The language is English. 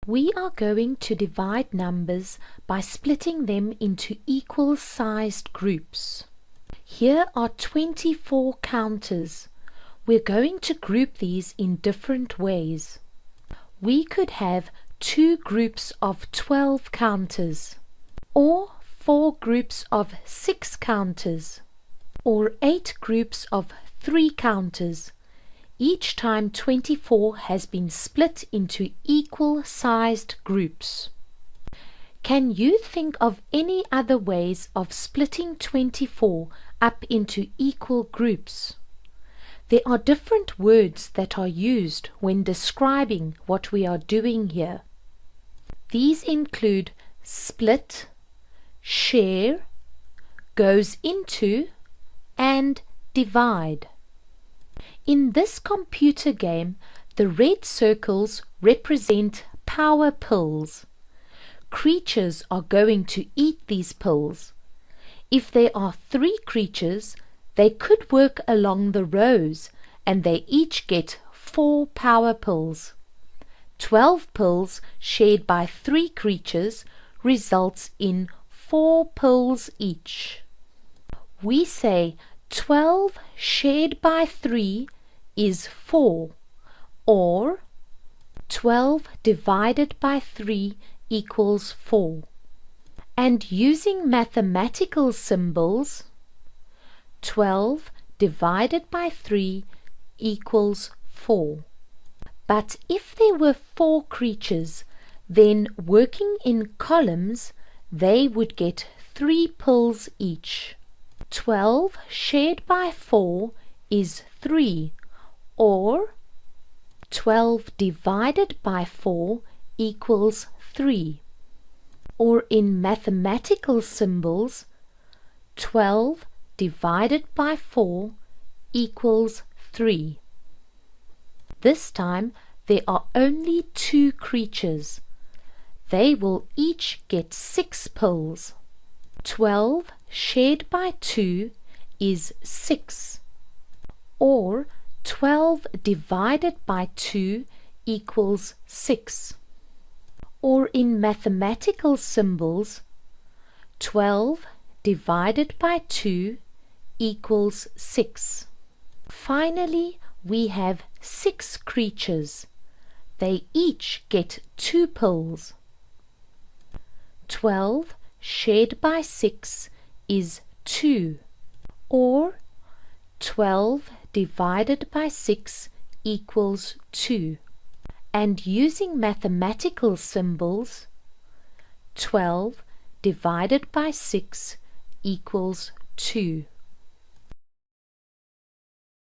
We are going to divide numbers by splitting them into equal-sized groups. Here are 24 counters. We're going to group these in different ways. We could have 2 groups of 12 counters, or 4 groups of 6 counters, or 8 groups of 3 counters. Each time 24 has been split into equal-sized groups. Can you think of any other ways of splitting 24 up into equal groups? There are different words that are used when describing what we are doing here. These include split, share, goes into, and divide. In this computer game, the red circles represent power pills. Creatures are going to eat these pills. If there are 3 creatures, they could work along the rows and they each get 4 power pills. 12 pills shared by 3 creatures results in 4 pills each. We say 12 shared by 3 is 4, or 12 divided by 3 equals 4. And using mathematical symbols, 12 divided by 3 equals 4. But if there were 4 creatures, then working in columns, they would get 3 pills each. 12 shared by 4 is 3, or 12 divided by 4 equals 3. Or in mathematical symbols, 12 divided by 4 equals 3. This time there are only 2 creatures. They will each get 6 pills. 12 shared by 2 is 6, or 12 divided by 2 equals 6. Or in mathematical symbols, 12 divided by 2 equals 6. Finally, we have 6 creatures. They each get 2 pills. 12 shared by 6 is 2, or 12 divided by 6 equals 2. And using mathematical symbols, 12 divided by 6 equals 2.